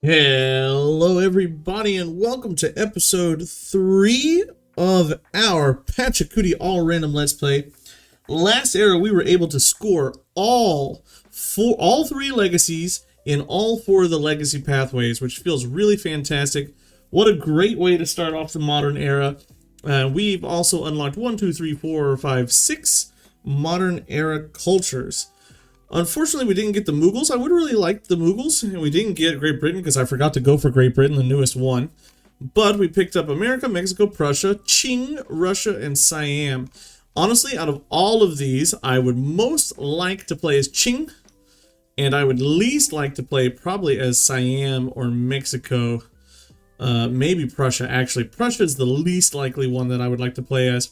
Hello, everybody, and welcome to episode 3 of our Pachacuti All Random Let's Play. Last era, we were able to score all 3 legacies in all 4 of the legacy pathways, which feels really fantastic. What a great way to start off the modern era. We've also unlocked 1, 2, 3, 4, 5, 6 modern era cultures. Unfortunately, we didn't get the Mughals. I would really like the Mughals, and we didn't get Great Britain because I forgot to go for Great Britain, the newest one. But we picked up America, Mexico, Prussia, Qing, Russia, and Siam. Honestly, out of all of these, I would most like to play as Qing, and I would least like to play probably as Siam or Mexico. Maybe Prussia, actually. Prussia is the least likely one that I would like to play as.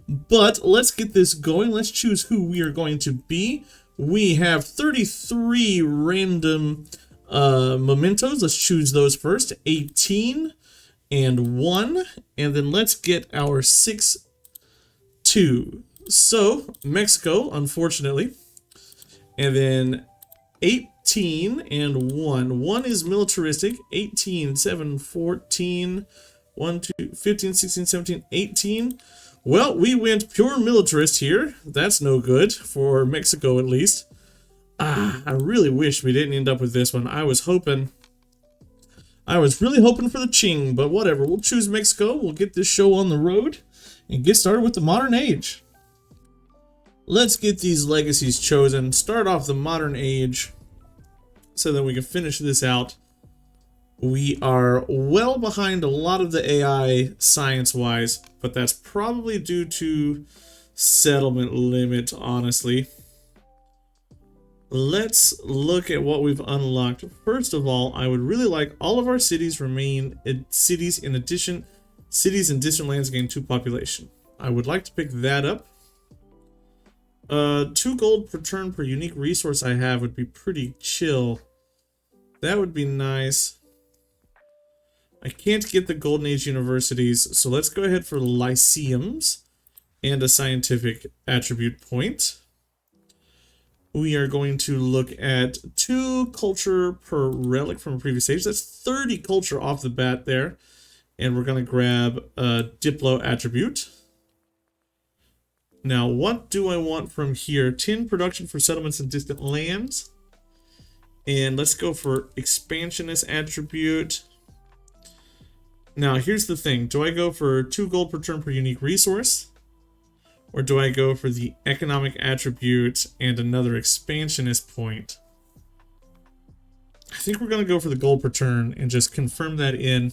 But let's get this going. Let's choose who we are going to be. We have 33 random mementos. Let's choose those first. 18 and 1. And then let's get our 6-2. So, Mexico, unfortunately. And then 18 and 1. 1 is militaristic. 18, 7, 14, 1, 2, 15, 16, 17, 18. Well, we went pure militarist here. That's no good, for Mexico at least. I really wish we didn't end up with this one. I was really hoping for the Qing, but whatever. We'll choose Mexico. We'll get this show on the road and get started with the modern age. Let's get these legacies chosen. Start off the modern age so that we can finish this out. We are well behind a lot of the AI science-wise, but that's probably due to settlement limit, honestly. Let's look at what we've unlocked. First of all, I would really like all of our cities remain cities in distant lands gain 2 population. I would like to pick that up. 2 gold per turn per unique resource I have would be pretty chill. That would be nice. I can't get the Golden Age universities, so let's go ahead for lyceums and a scientific attribute point. We are going to look at 2 culture per relic from a previous age. That's 30 culture off the bat there. And we're going to grab a Diplo attribute. Now, what do I want from here? 10 production for settlements in distant lands. And let's go for expansionist attribute. Now, here's the thing. Do I go for 2 gold per turn per unique resource? Or do I go for the economic attribute and another expansionist point? I think we're going to go for the gold per turn and just confirm that in.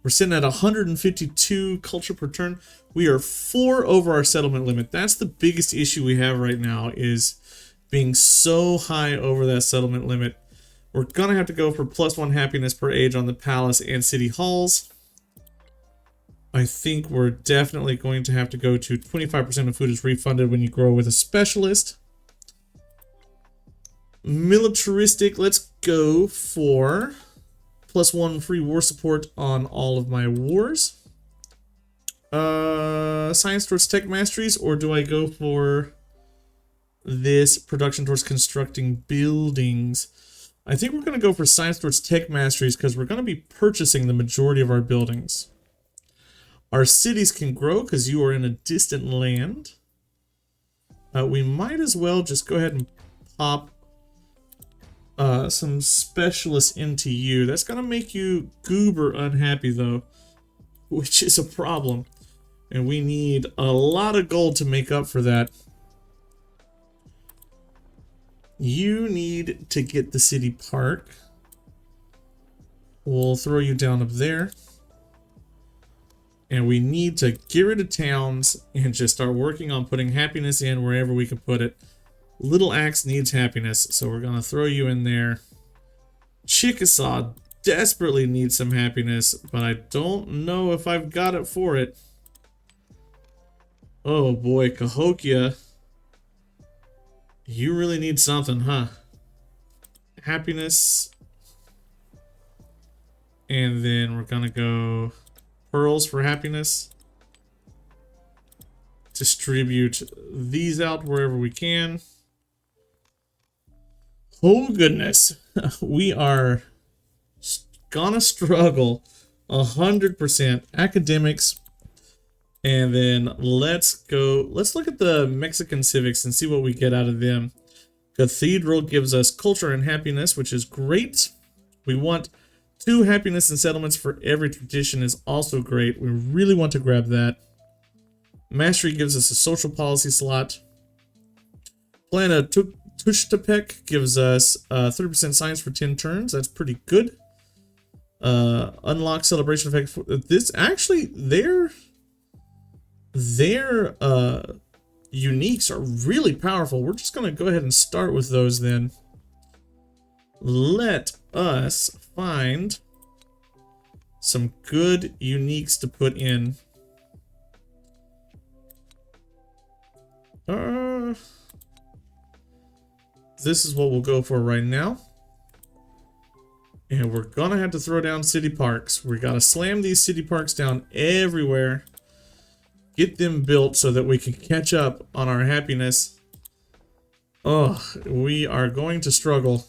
We're sitting at 152 culture per turn. We are 4 over our settlement limit. That's the biggest issue we have right now, is being so high over that settlement limit. We're going to have to go for +1 happiness per age on the palace and city halls. I think we're definitely going to have to go to 25% of food is refunded when you grow with a specialist. Militaristic, let's go for +1 free war support on all of my wars. Science towards tech masteries, or do I go for this production towards constructing buildings? I think we're going to go for science towards tech masteries because we're going to be purchasing the majority of our buildings. Our cities can grow because you are in a distant land. We might as well just go ahead and pop some specialists into you. That's going to make you goober unhappy though, which is a problem. And we need a lot of gold to make up for that. You need to get the city park. We'll throw you down up there. And we need to get rid of towns and just start working on putting happiness in wherever we can put it. Little Axe needs happiness, so we're going to throw you in there. Chickasaw desperately needs some happiness, but I don't know if I've got it for it. Oh boy, Cahokia. You really need something, huh? Happiness. And then we're gonna go pearls for happiness. Distribute these out wherever we can. Oh goodness, we are gonna struggle 100%. Academics, and then let's look at the Mexican civics and see what we get out of them. Cathedral gives us culture and happiness, which is great. We want 2 happiness and settlements for every tradition is also great. We really want to grab that. Mastery gives us a social policy slot. Plan of Tuxtepec gives us 30% science for 10 turns. That's pretty good. Unlock celebration effect. This actually, their uniques are really powerful. We're just gonna go ahead and start with those then. Let us find some good uniques to put in. This is what we'll go for right now. And we're gonna have to throw down city parks. We gotta slam these city parks down everywhere. Get them built so that we can catch up on our happiness. Oh, we are going to struggle.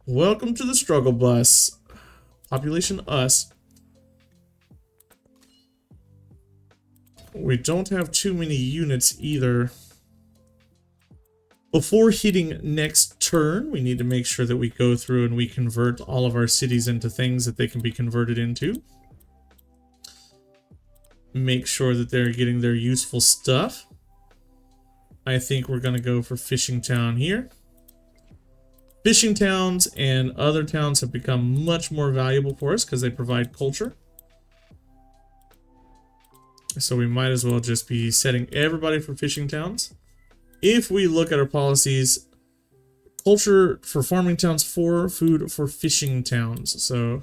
Welcome to the struggle bus. Population us. We don't have too many units either. Before hitting next turn, we need to make sure that we go through and we convert all of our cities into things that they can be converted into. Make sure that they're getting their useful stuff. I think we're going to go for Fishing Town here. Fishing towns and other towns have become much more valuable for us because they provide culture. So we might as well just be setting everybody for fishing towns. If we look at our policies, culture for farming towns, for food for fishing towns. So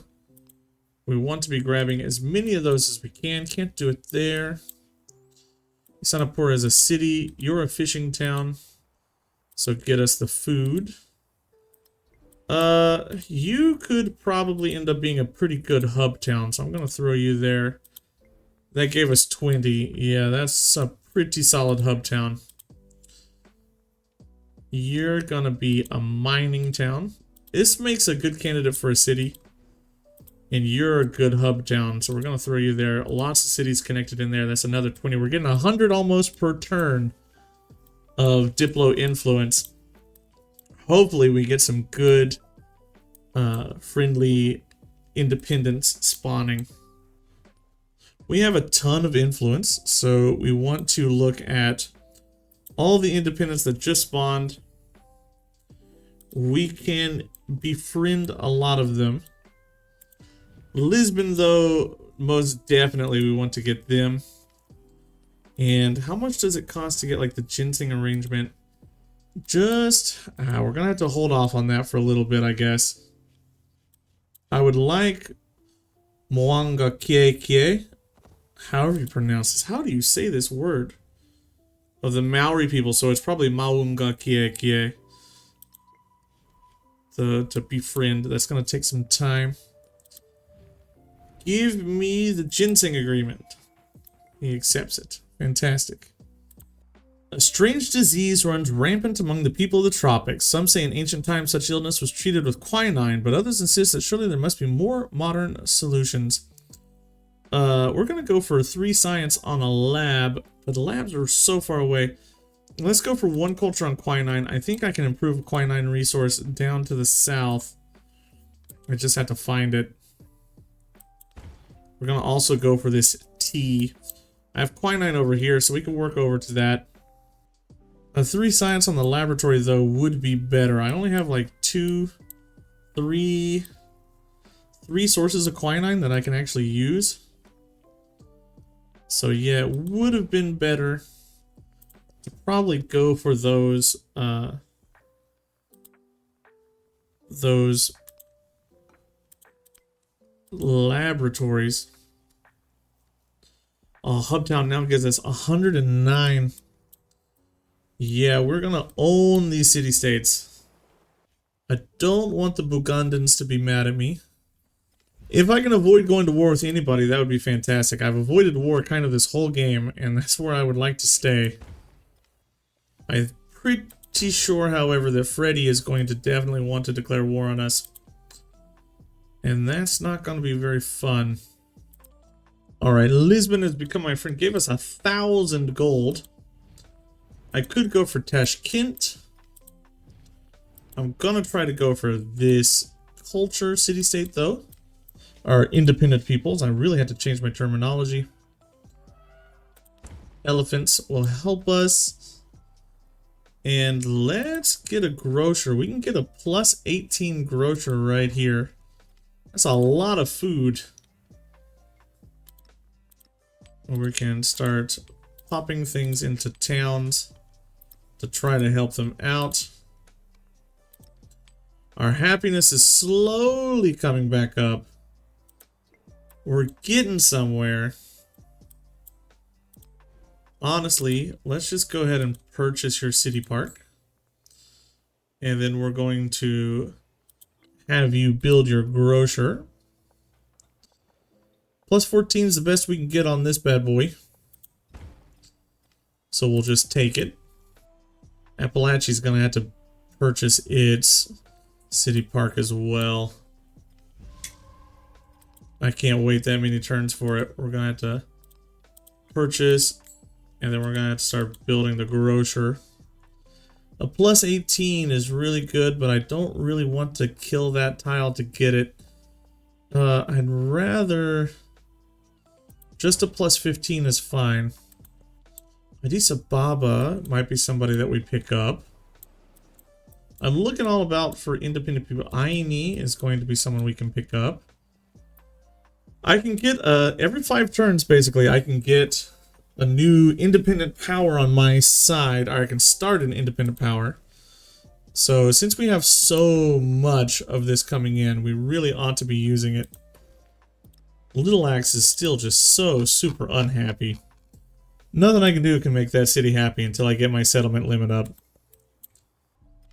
we want to be grabbing as many of those as we can. Can't do it there. Sanapur is a city. You're a fishing town. So get us the food. You could probably end up being a pretty good hub town. So I'm going to throw you there. That gave us 20. Yeah, that's a pretty solid hub town. You're going to be a mining town. This makes a good candidate for a city. And you're a good hub town, so we're going to throw you there. Lots of cities connected in there. That's another 20. We're getting 100 almost per turn of Diplo influence. Hopefully we get some good friendly independence spawning. We have a ton of influence, so we want to look at all the independents that just spawned. We can befriend a lot of them. Lisbon, though, most definitely we want to get them. And how much does it cost to get, like, the ginseng arrangement? Just, we're gonna have to hold off on that for a little bit, I guess. I would like Moanga Kie Kie, however you pronounce this. How do you say this word? Of the Maori people, so it's probably Maunga Kie Kie. To befriend. That's gonna take some time. Give me the ginseng agreement. He accepts it. Fantastic. A strange disease runs rampant among the people of the tropics. Some say in ancient times such illness was treated with quinine, but others insist that surely there must be more modern solutions. We're going to go for 3 science on a lab, but the labs are so far away. Let's go for 1 culture on quinine. I think I can improve a quinine resource down to the south. I just have to find it. We're going to also go for this tea. I have quinine over here, so we can work over to that. A 3 science on the laboratory, though, would be better. I only have like 3 sources of quinine that I can actually use. So yeah, it would have been better to probably go for those laboratories. Hubtown now gives us 109. Yeah, we're gonna own these city-states. I don't want the Bugandans to be mad at me. If I can avoid going to war with anybody, that would be fantastic. I've avoided war kind of this whole game, and that's where I would like to stay. I'm pretty sure, however, that Freddy is going to definitely want to declare war on us. And that's not going to be very fun. Alright, Lisbon has become my friend. Gave us 1,000 gold. I could go for Tashkent. I'm going to try to go for this culture city-state, though. Or independent peoples. I really had to change my terminology. Elephants will help us. And let's get a grocer. We can get a plus 18 grocer right here. That's a lot of food. We can start popping things into towns to try to help them out. Our happiness is slowly coming back up. We're getting somewhere. Honestly, let's just go ahead and purchase your city park. And then we're going to have you build your grocer. Plus 14 is the best we can get on this bad boy. So we'll just take it. Appalachia's going to have to purchase its city park as well. I can't wait that many turns for it. We're going to have to purchase, and then we're going to have to start building the grocer. A plus 18 is really good, but I don't really want to kill that tile to get it. I'd rather... Just a plus 15 is fine. Addis Ababa might be somebody that we pick up. I'm looking all about for independent people. Aini is going to be someone we can pick up. I can get, every 5 turns, basically, I can get a new independent power on my side, or I can start an independent power. So, since we have so much of this coming in, we really ought to be using it. Little Axe is still just so super unhappy. Nothing I can do can make that city happy until I get my settlement limit up.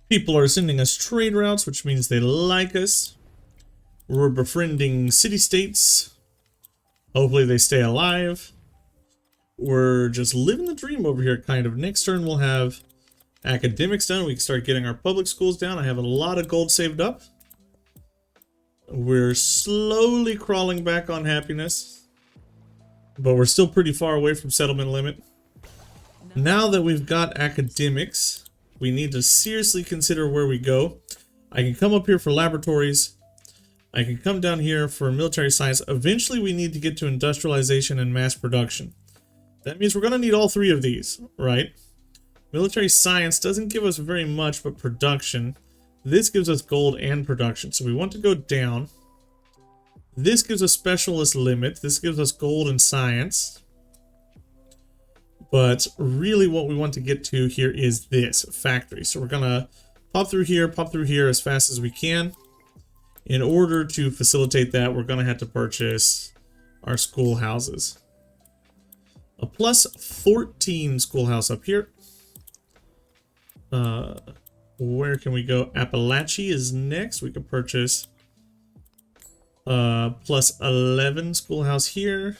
People are sending us trade routes, which means they like us. We're befriending city-states. Hopefully they stay alive. We're just living the dream over here, kind of. Next turn we'll have academics done. We can start getting our public schools down. I have a lot of gold saved up. We're slowly crawling back on happiness, but we're still pretty far away from settlement limit. Now that we've got academics, we need to seriously consider where we go. I can come up here for laboratories. I can come down here for military science. Eventually we need to get to industrialization and mass production. That means we're going to need all 3 of these, right? Military science doesn't give us very much, but production. This gives us gold and production, so we want to go down. This gives us specialist limit. This gives us gold and science. But really what we want to get to here is this factory. So we're going to pop through here as fast as we can. In order to facilitate that, we're going to have to purchase our schoolhouses. A plus 14 schoolhouse up here. Where can we go? Appalachia is next. We could purchase plus 11 schoolhouse here.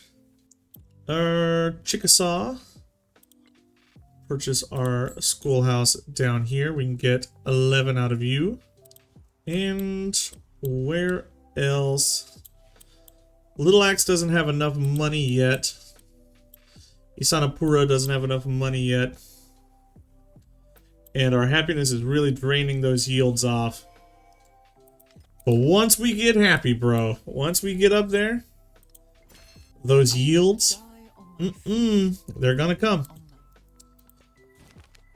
Chickasaw. Purchase our schoolhouse down here. We can get 11 out of you. And where else? Little Axe doesn't have enough money yet. Isanapura doesn't have enough money yet. And our happiness is really draining those yields off. But once we get happy, bro, once we get up there, those yields, they're gonna come.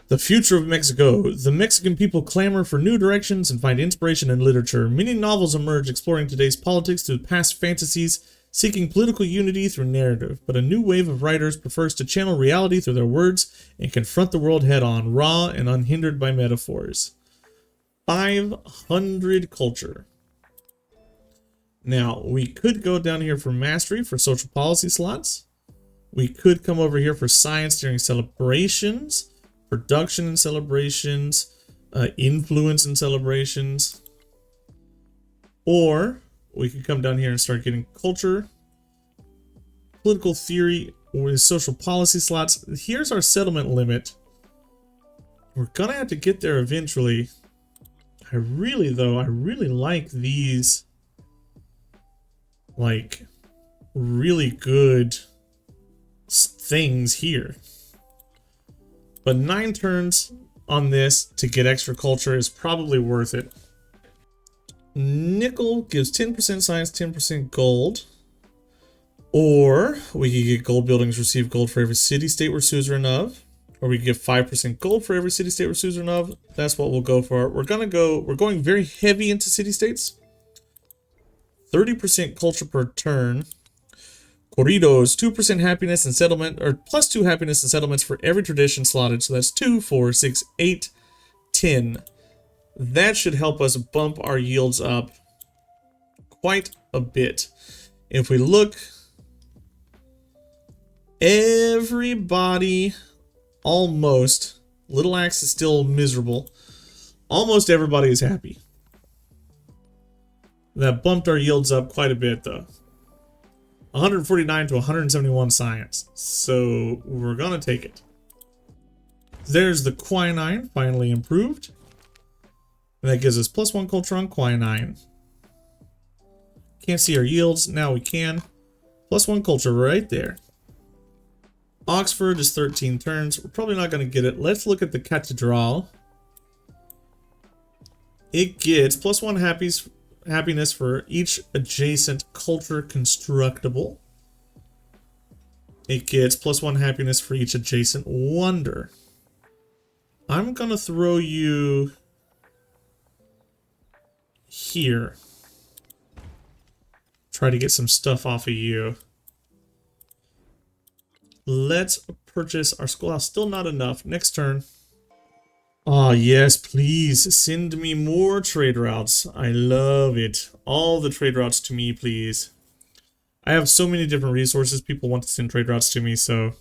The future of Mexico. The Mexican people clamor for new directions and find inspiration in literature. Many novels emerge exploring today's politics through past fantasies, seeking political unity through narrative. But a new wave of writers prefers to channel reality through their words and confront the world head-on, raw and unhindered by metaphors. 500 culture. Now, we could go down here for mastery for social policy slots. We could come over here for science during celebrations, production and celebrations, influence and celebrations. Or we could come down here and start getting culture, political theory, or social policy slots. Here's our settlement limit. We're gonna have to get there eventually. I really like these, like, really good things here. But 9 turns on this to get extra culture is probably worth it. Nickel gives 10% science, 10% gold. Or we could get gold buildings, receive gold for every city-state we're suzerain of. Or we could get 5% gold for every city-state we're suzerain of. That's what we'll go for. We're going very heavy into city-states. 30% culture per turn. Corridos, 2% happiness and settlement, or plus 2 happiness and settlements for every tradition slotted. So that's 2, 4, 6, 8, 10. That should help us bump our yields up quite a bit. If we look, everybody, almost, Little Axe is still miserable. Almost everybody is happy. That bumped our yields up quite a bit though. 149 to 171 science. So we're gonna take it. There's the quinine, finally improved. And that gives us +1 culture on quinine. Can't see our yields, now we can. +1 culture right there. Oxford is 13 turns. We're probably not gonna get it. Let's look at the Cathedral. It gets +1 happiness for each adjacent culture constructible. It gets +1 happiness for each adjacent wonder. I'm gonna throw you here. Try to get some stuff off of you. Let's purchase our schoolhouse. Still not enough. Next turn. Oh, yes, please send me more trade routes. I love it. All the trade routes to me, please. I have so many different resources. People want to send trade routes to me, so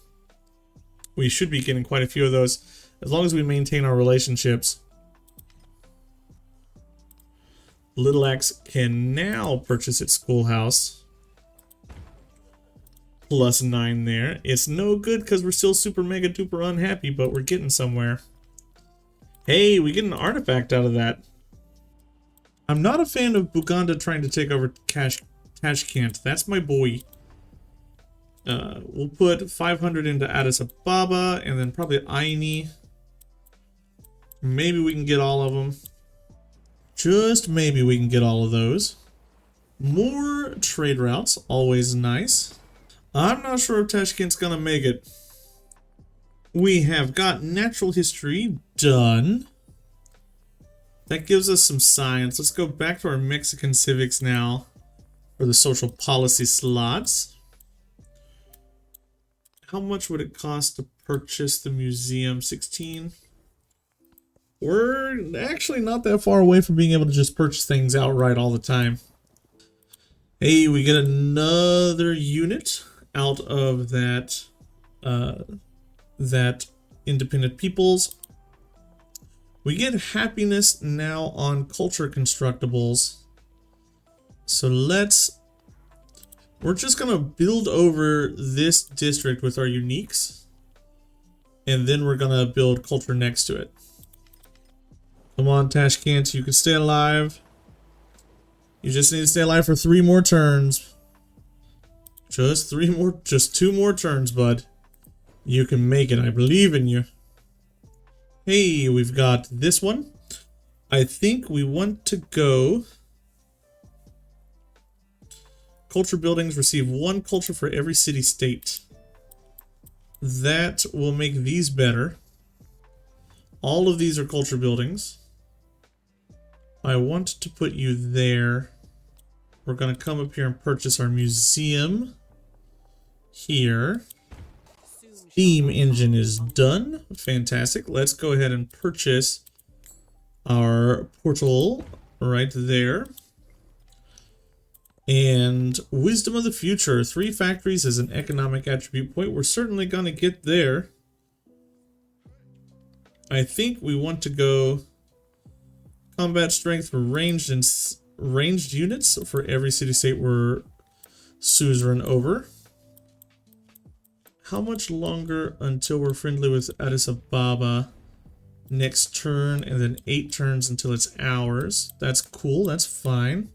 we should be getting quite a few of those as long as we maintain our relationships. Little Axe can now purchase its schoolhouse. +9 there. It's no good because we're still super mega duper unhappy, but we're getting somewhere. Hey, we get an artifact out of that. I'm not a fan of Buganda trying to take over Tashkent. That's my boy. We'll put 500 into Addis Ababa and then probably Aini. Maybe we can get all of them. Just maybe we can get all of those. More trade routes, always nice. I'm not sure if Tashkent's gonna make it. We have got natural history done. That gives us some science. Let's go back to our Mexican civics now for the social policy slots. How much would it cost to purchase the museum? 16. We're actually not that far away from being able to just purchase things outright all the time. Hey, we get another unit out of that that independent peoples. We get happiness now on culture constructibles. So we're just gonna build over this district with our uniques, and then we're gonna build culture next to it. Come on, Tashkent, you can stay alive. You just need to stay alive for 3 more turns. Just 2 more turns, bud. You can make it, I believe in you. Hey, we've got this one. I think we want to go... Culture buildings receive 1 culture for every city-state. That will make these better. All of these are culture buildings. I want to put you there. We're going to come up here and purchase our museum. Here. Steam engine is done. Fantastic. Let's go ahead and purchase our portal right there. And wisdom of the future. 3 factories as an economic attribute point. We're certainly going to get there. I think we want to go combat strength for ranged units for every city-state we're suzerain over. How much longer until we're friendly with Addis Ababa? next turn, and then 8 turns until it's ours. That's cool, that's fine.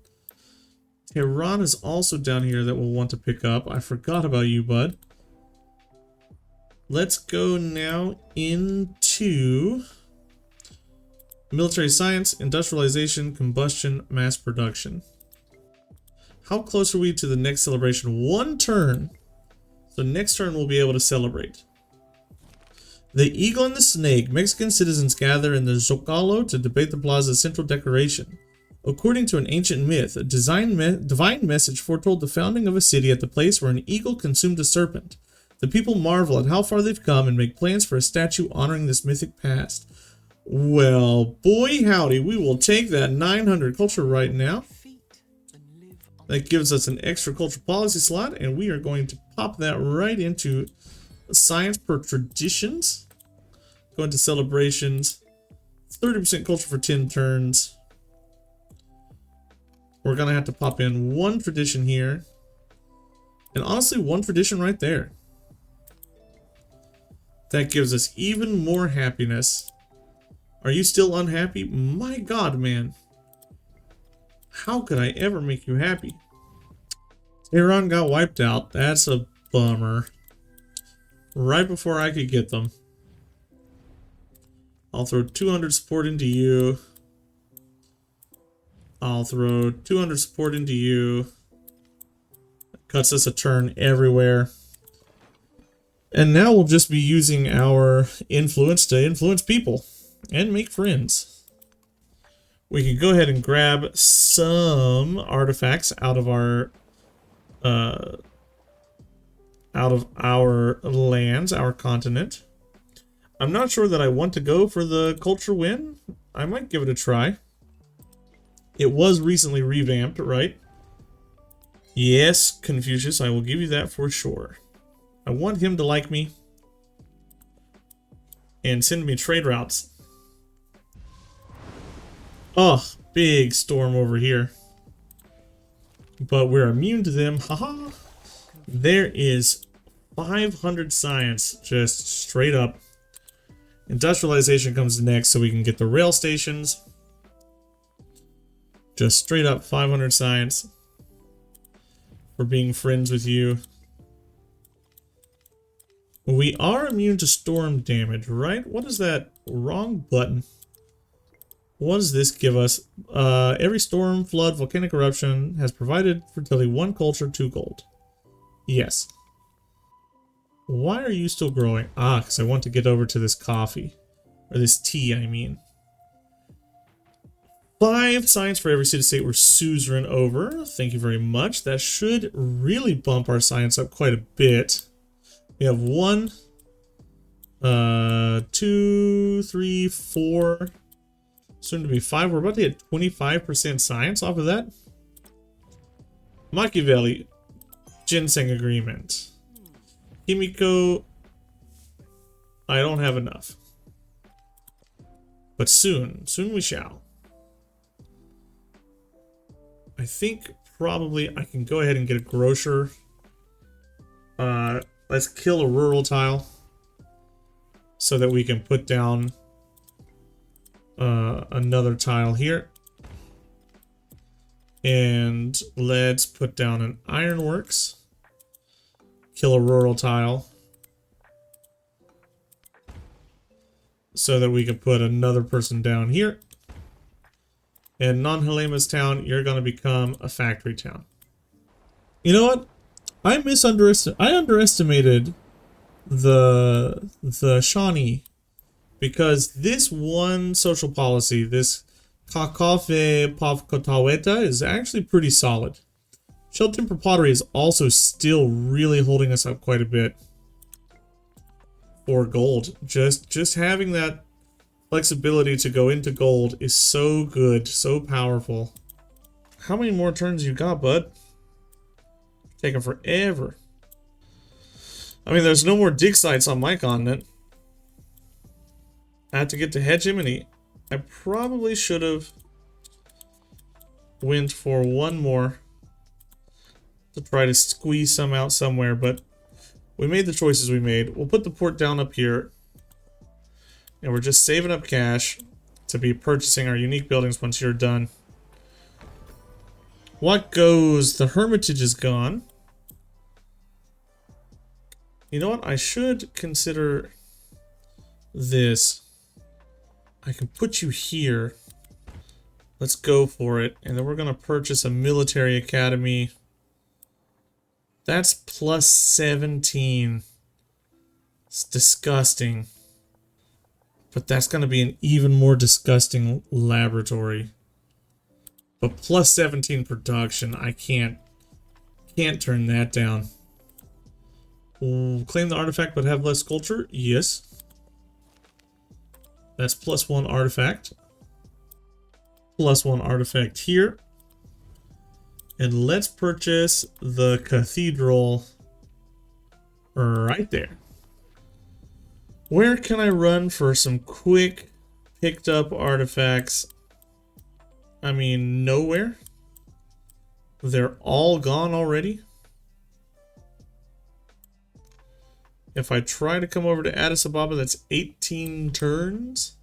Tehran is also down here that we'll want to pick up. I forgot about you, bud. Let's go now into military science, industrialization, combustion, mass production. How close are we to the next celebration? 1 turn. So next turn we'll be able to celebrate. The Eagle and the Snake. Mexican citizens gather in the Zocalo to debate the plaza's central decoration. According to an ancient myth, a divine message foretold the founding of a city at the place where an eagle consumed a serpent. The people marvel at how far they've come and make plans for a statue honoring this mythic past. Well, boy howdy, we will take that 900 culture right now. That gives us an extra culture policy slot, and we are going to pop that right into science per traditions. Go into celebrations. 30% culture for 10 turns. We're going to have to pop in 1 tradition here. And honestly, 1 tradition right there. That gives us even more happiness. Are you still unhappy? My God, man. How could I ever make you happy? Tehran got wiped out. That's a bummer. Right before I could get them. I'll throw 200 support into you. I'll throw 200 support into you. Cuts us a turn everywhere. And now we'll just be using our influence to influence people and make friends. We can go ahead and grab some artifacts out of our lands, our continent. I'm not sure that I want to go for the culture win. I might give it a try. It was recently revamped, right? Yes, Confucius, I will give you that for sure. I want him to like me and send me trade routes. Oh, big storm over here. But we're immune to them. Haha. There is 500 science just straight up. Industrialization comes next so we can get the rail stations. Just straight up 500 science for being friends with you. We are immune to storm damage, right? What is that? Wrong button. What does this give us? Every storm, flood, volcanic eruption has provided fertility 1 culture, 2 gold. Yes. Why are you still growing? Ah, because I want to get over to this coffee. Or this tea, I mean. 5 science for every city-state we're suzerain over. Thank you very much. That should really bump our science up quite a bit. We have 1, 2, 3, 4, soon to be 5. We're about to get 25% science off of that. Machiavelli, ginseng agreement. Himiko, I don't have enough. But soon we shall. I think probably I can go ahead and get a grocer. Let's kill a rural tile so that we can put down another tile here. And let's put down an ironworks. Kill a rural tile so that we can put another person down here. And Non-Helema's town, you're going to become a factory town. You know what? I underestimated the Shawnee, because this one social policy, this Kakafe Pavkotaweta, is actually pretty solid. Shell Timber Pottery is also still really holding us up quite a bit for gold. Just having that flexibility to go into gold is so good, so powerful. How many more turns you got, bud? Taking forever. I mean, there's no more dig sites on my continent. I had to get to Hegemony. I probably should have went for 1 more to try to squeeze some out somewhere, but we made the choices we made. We'll put the port down up here. And we're just saving up cash to be purchasing our unique buildings once you're done. What goes? The Hermitage is gone. You know what? I should consider this. I can put you here. Let's go for it. And then we're going to purchase a military academy. That's plus 17. It's disgusting. But that's going to be an even more disgusting laboratory. But plus 17 production, I can't turn that down. Claim the artifact but have less culture? Yes. That's plus 1 artifact. Plus 1 artifact here. And let's purchase the cathedral right there. Where can I run for some quick picked up artifacts? I mean, nowhere. They're all gone already. If I try to come over to Addis Ababa, that's 18 turns.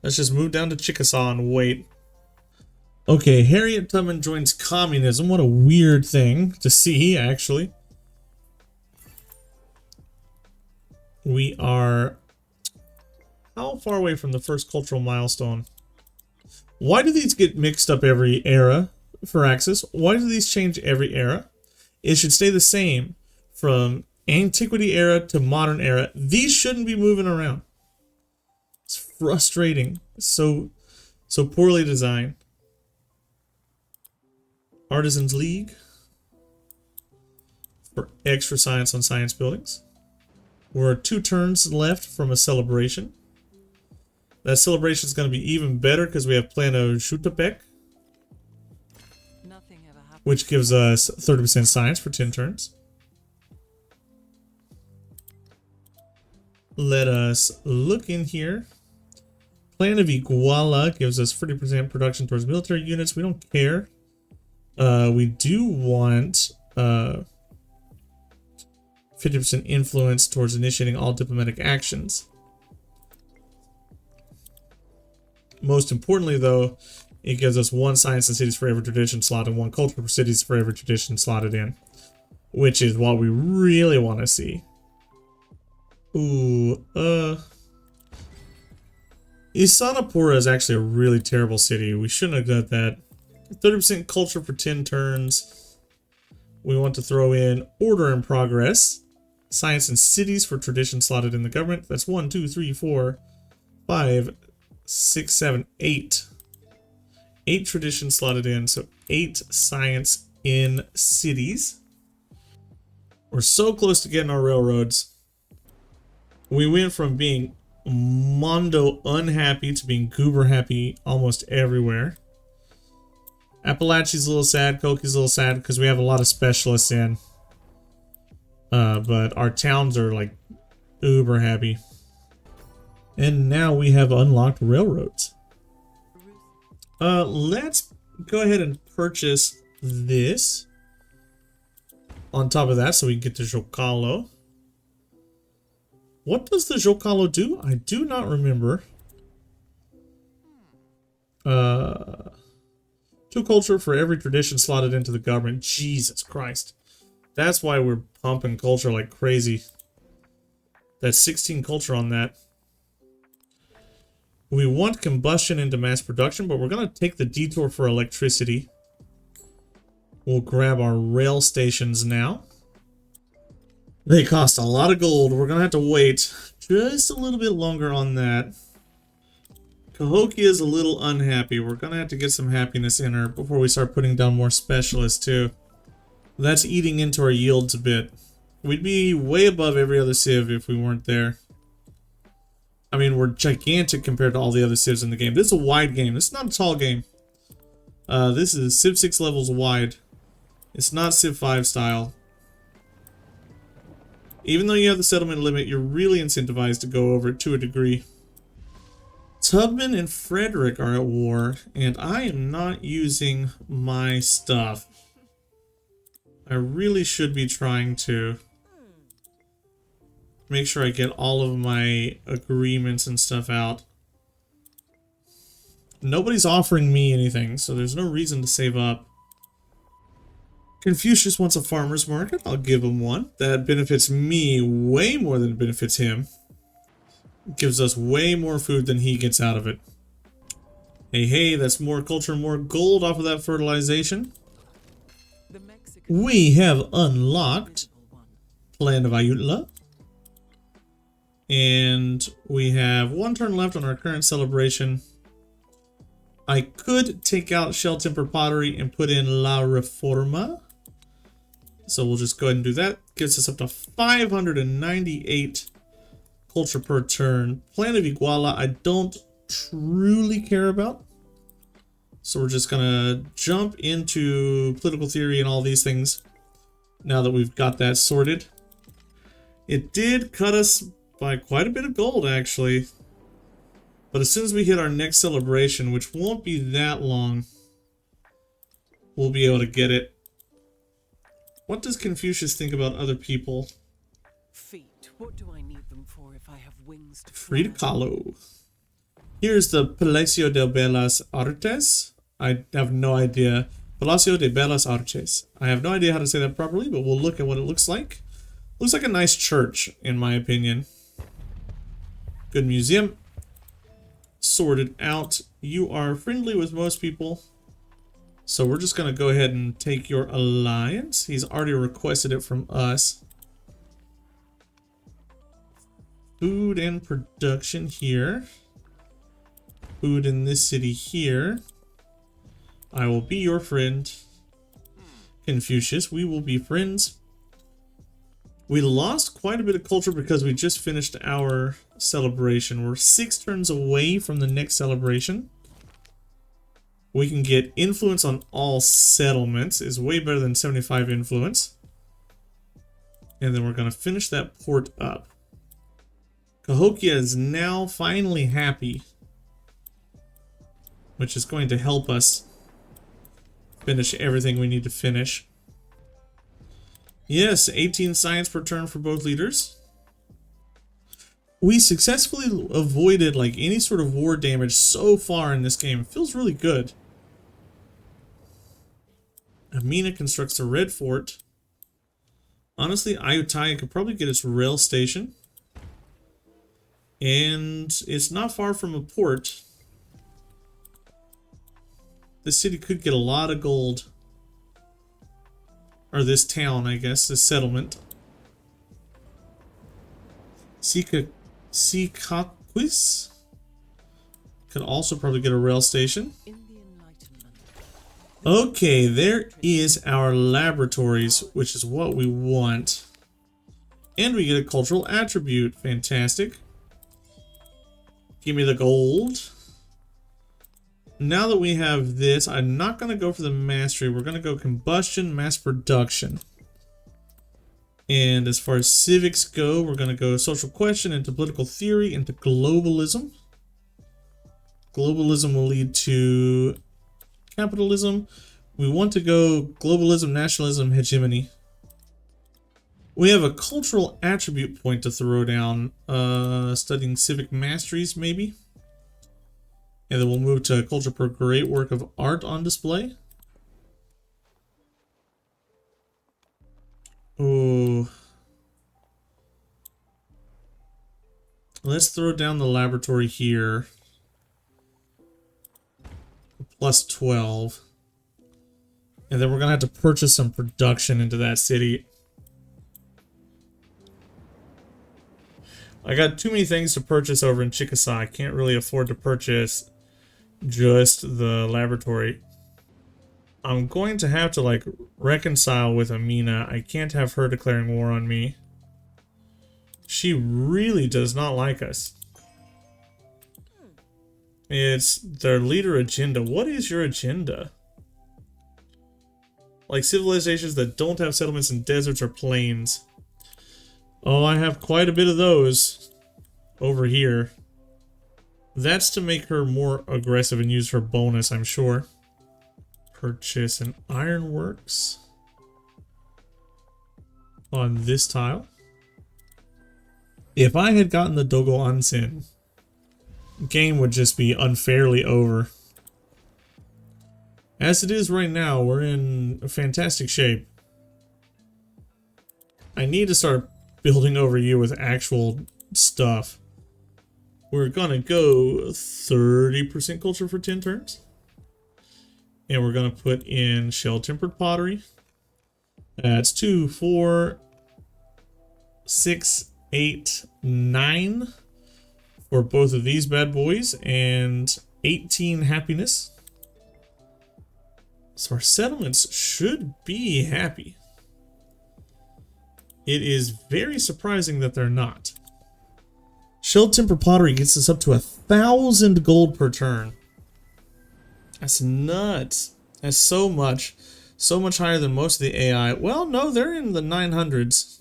Let's just move down to Chickasaw and wait. Okay, Harriet Tubman joins communism. What a weird thing to see, actually. We are... how far away from the first cultural milestone? Why do these get mixed up every era for Axis? Why do these change every era? It should stay the same from Antiquity era to Modern era. These shouldn't be moving around. It's frustrating. So poorly designed. Artisans League for extra science on science buildings. We're 2 turns left from a celebration. That celebration is going to be even better because we have Plano Schutepec, which gives us 30% science for 10 turns. Let us look in here. Plan of Iguala gives us 40% production towards military units. We don't care. We do want 50% influence towards initiating all diplomatic actions. Most importantly, though, it gives us 1 science and cities for every tradition slot and 1 culture for cities for every tradition slotted in, which is what we really want to see. Ooh, Isanapura is actually a really terrible city. We shouldn't have got that. 30% culture for 10 turns. We want to throw in order in progress. Science and cities for tradition slotted in the government. That's 1, 2, 3, 4, 5, 6, 7, 8. 8 traditions slotted in, so 8 science in cities. We're so close to getting our railroads. We went from being Mondo unhappy to being Goober happy almost everywhere. Appalachia's a little sad, Koki's a little sad because we have a lot of specialists in. But our towns are like uber happy. And now we have unlocked railroads. Let's go ahead and purchase this. On top of that, so we can get the Jocalo. What does the Jocalo do? I do not remember. 2 culture for every tradition slotted into the government. Jesus Christ. That's why we're pumping culture like crazy. That's 16 culture on that. We want combustion into mass production, but we're going to take the detour for electricity. We'll grab our rail stations now. They cost a lot of gold. We're going to have to wait just a little bit longer on that. Cahokia is a little unhappy. We're going to have to get some happiness in her before we start putting down more specialists too. That's eating into our yields a bit. We'd be way above every other civ if we weren't there. I mean, we're gigantic compared to all the other civs in the game. This is a wide game. This is not a tall game. This is Civ 6 levels wide. It's not Civ 5 style. Even though you have the settlement limit, you're really incentivized to go over it to a degree. Tubman and Friedrich are at war, and I am not using my stuff. I really should be trying to. make sure I get all of my agreements and stuff out. Nobody's offering me anything, so there's no reason to save up. Confucius wants a farmer's market. I'll give him one. That benefits me way more than it benefits him. It gives us way more food than he gets out of it. Hey, hey, that's more culture, more gold off of that fertilization. We have unlocked Land of Ayutla. And we have one turn left on our current celebration. I could take out Shell Temper Pottery and put in La Reforma. So we'll just go ahead and do that. Gets us up to 598 culture per turn. Plan of Iguala, I don't truly care about. So we're just gonna jump into political theory and all these things now that we've got that sorted. It did cut us by quite a bit of gold, actually. But as soon as we hit our next celebration, which won't be that long, we'll be able to get it. What does Confucius think about other people? Feet. What do I need them for if I have wings to Frida Kahlo. Here's the Palacio de Bellas Artes. I have no idea. Palacio de Bellas Artes. I have no idea how to say that properly, but we'll look at what it looks like. Looks like a nice church, in my opinion. Good museum. Sorted out. You are friendly with most people. So we're just going to go ahead and take your alliance. He's already requested it from us. Food and production here. Food in this city here. I will be your friend. Confucius, we will be friends. We lost quite a bit of culture because we just finished our celebration. We're 6 turns away from the next celebration. We can get influence on all settlements. Is way better than 75 influence. And then we're going to finish that port up. Cahokia is now finally happy, which is going to help us finish everything we need to finish. Yes, 18 science per turn for both leaders. We successfully avoided like any sort of war damage so far in this game. It feels really good. Amina constructs a red fort. Honestly, Ayutthaya could probably get its rail station. And it's not far from a port. This city could get a lot of gold. Or this town, I guess, this settlement. Sikaquis could also probably get a rail station. Okay, there is our laboratories, which is what we want. And we get a cultural attribute. Fantastic. Give me the gold. Now that we have this, I'm not going to go for the mastery. We're going to go combustion, mass production. And as far as civics go, we're going to go social question into political theory into globalism. Globalism will lead to capitalism. We want to go globalism, nationalism, hegemony. We have a cultural attribute point to throw down. Studying civic masteries, maybe. And then we'll move to culture per great work of art on display. Oh. Let's throw down the laboratory here. Plus 12. And then we're going to have to purchase some production into that city. I got too many things to purchase over in Chickasaw. I can't really afford to purchase just the laboratory. I'm going to have to like reconcile with Amina. I can't have her declaring war on me. She really does not like us. It's their leader agenda. What is your agenda? Like civilizations that don't have settlements in deserts or plains. Oh, I have quite a bit of those over here. That's to make her more aggressive and use her bonus, I'm sure. Purchase an ironworks on this tile. If I had gotten the Dogo Onsen, game would just be unfairly over. As it is right now, we're in fantastic shape. I need to start building over you with actual stuff. We're gonna go 30% culture for 10 turns. And we're gonna put in shell-tempered pottery. That's 2, 4, 6, 8, 9 for both of these bad boys, and 18 happiness. So our settlements should be happy. It is very surprising that they're not. Shell Temper Pottery gets us up to 1,000 gold per turn. That's nuts. That's so much. So much higher than most of the AI. Well, no, they're in the 900s.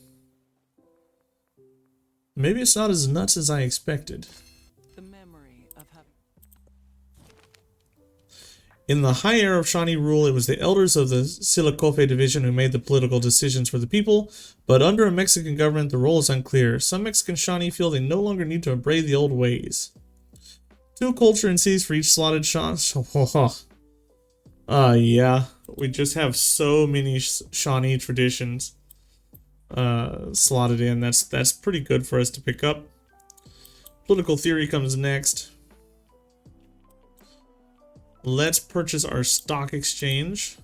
Maybe it's not as nuts as I expected. The memory of having... In the high era of Shawnee rule, it was the elders of the Silicofe division who made the political decisions for the people, but under a Mexican government, the role is unclear. Some Mexican Shawnee feel they no longer need to brave the old ways. 2 culture and seas for each slotted Shawnee. Yeah. We just have so many Shawnee traditions slotted in. That's pretty good for us to pick up. Political theory comes next. Let's purchase our stock exchange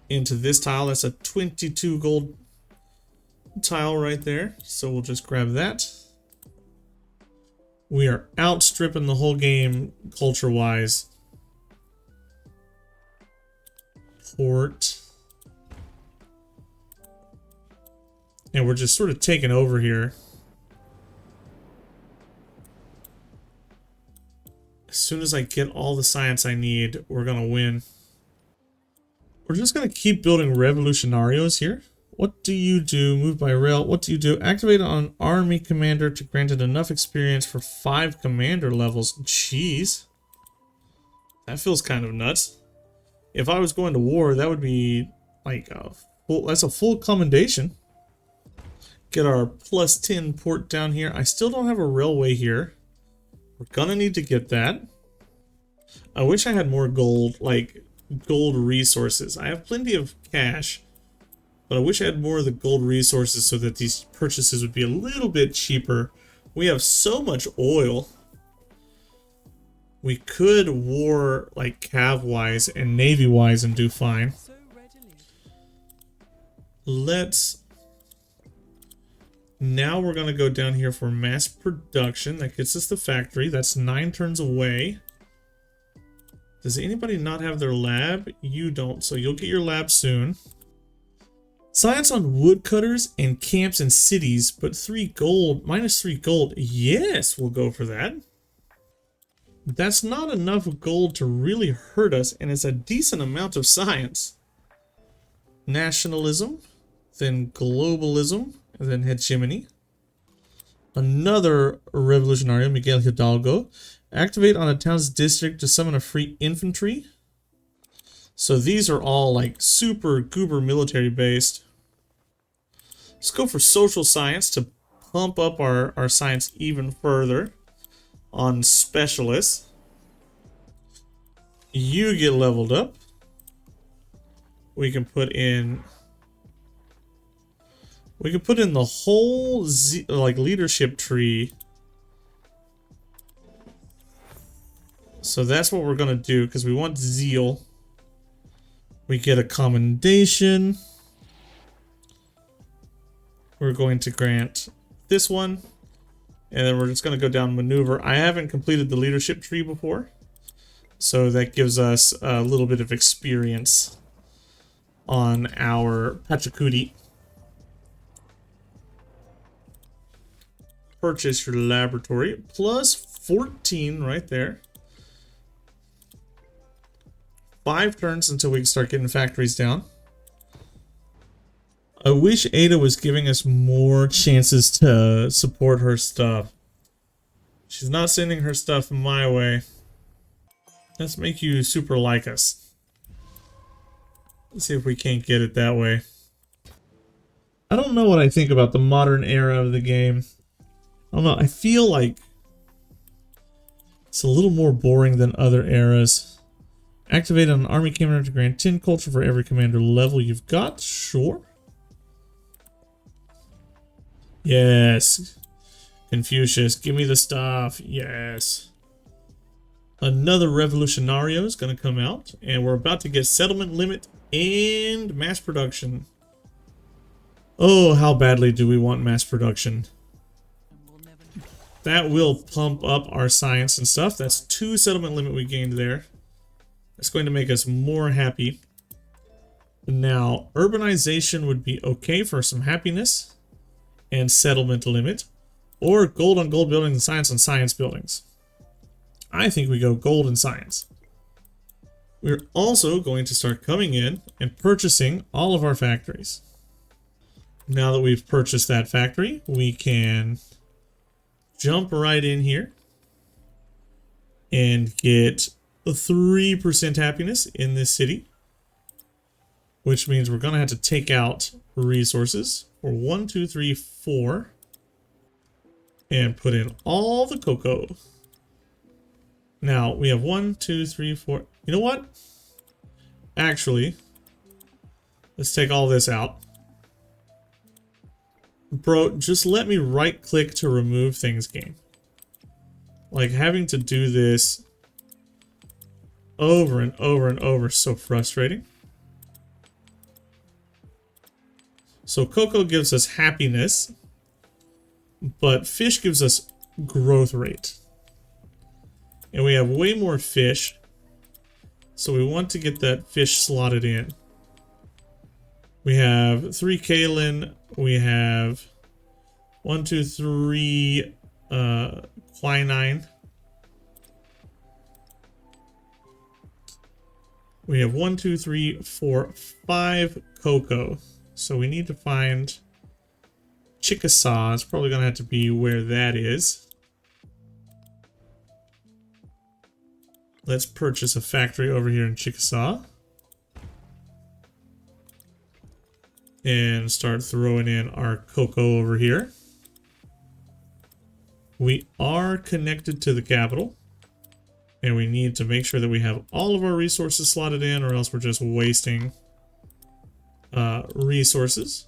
into this tile. That's a 22 gold tile right there. So we'll just grab that. We are outstripping the whole game culture-wise. Port. And we're just sort of taking over here. As soon as I get all the science I need, we're gonna win. We're just gonna keep building revolutionarios here. What do you do? Move by rail. What do you do? Activate on army commander to grant it enough experience for 5 commander levels. Jeez. That feels kind of nuts. If I was going to war, that would be like a full, that's a full commendation. Get our plus 10 port down here. I still don't have a railway here. We're gonna need to get that. I wish I had more gold, like gold resources. I have plenty of cash, but I wish I had more of the gold resources so that these purchases would be a little bit cheaper. We have so much oil. We could war like cav-wise and navy-wise and do fine. So readily. Let's... Now we're going to go down here for mass production. That gets us the factory. That's 9 turns away. Does anybody not have their lab? You don't, so you'll get your lab soon. Science on woodcutters and camps and cities, but 3 gold, minus 3 gold. Yes, we'll go for that. That's not enough gold to really hurt us, and it's a decent amount of science. Nationalism, then globalism, and then hegemony. Another revolutionary, Miguel Hidalgo. Activate on a town's district to summon a free infantry. So these are all like super goober military based. Let's go for social science to pump up our science even further. On specialists, you get leveled up. We can put in the whole like leadership tree. So that's what we're gonna do because we want zeal. We get a commendation. We're going to grant this one. And then we're just going to go down maneuver. I haven't completed the leadership tree before. So that gives us a little bit of experience on our Pachacudi. Purchase your laboratory. Plus 14 right there. 5 turns until we can start getting factories down. I wish Ada was giving us more chances to support her stuff. She's not sending her stuff my way. Let's make you super like us. Let's see if we can't get it that way. I don't know what I think about the modern era of the game. I don't know. I feel like it's a little more boring than other eras. Activate an army commander to grant 10 culture for every commander level you've got. Sure. Yes. Confucius, give me the stuff. Yes. Another Revolutionario is going to come out. And we're about to get settlement limit and mass production. Oh, how badly do we want mass production? That will pump up our science and stuff. That's 2 settlement limit we gained there. It's going to make us more happy. Now, urbanization would be okay for some happiness and settlement limit. Or gold on gold buildings and science on science buildings. I think we go gold and science. We're also going to start coming in and purchasing all of our factories. Now that we've purchased that factory, we can jump right in here and get a 3% happiness in this city, which means we're going to have to take out resources for 1, 2, 3, 4 and put in all the cocoa. Now we have 1, 2, 3, 4. You know what? Actually, let's take all this out. Bro, just let me right click to remove things game. Like having to do this over and over and over is so frustrating. So cocoa gives us happiness, but fish gives us growth rate. And we have way more fish, so we want to get that fish slotted in. We have 3 kaolin, we have 1, 2, 3 quinine. We have 1, 2, 3, 4, 5 cocoa. So we need to find Chickasaw. It's probably going to have to be where that is. Let's purchase a factory over here in Chickasaw. And start throwing in our cocoa over here. We are connected to the capital. And we need to make sure that we have all of our resources slotted in, or else we're just wasting resources.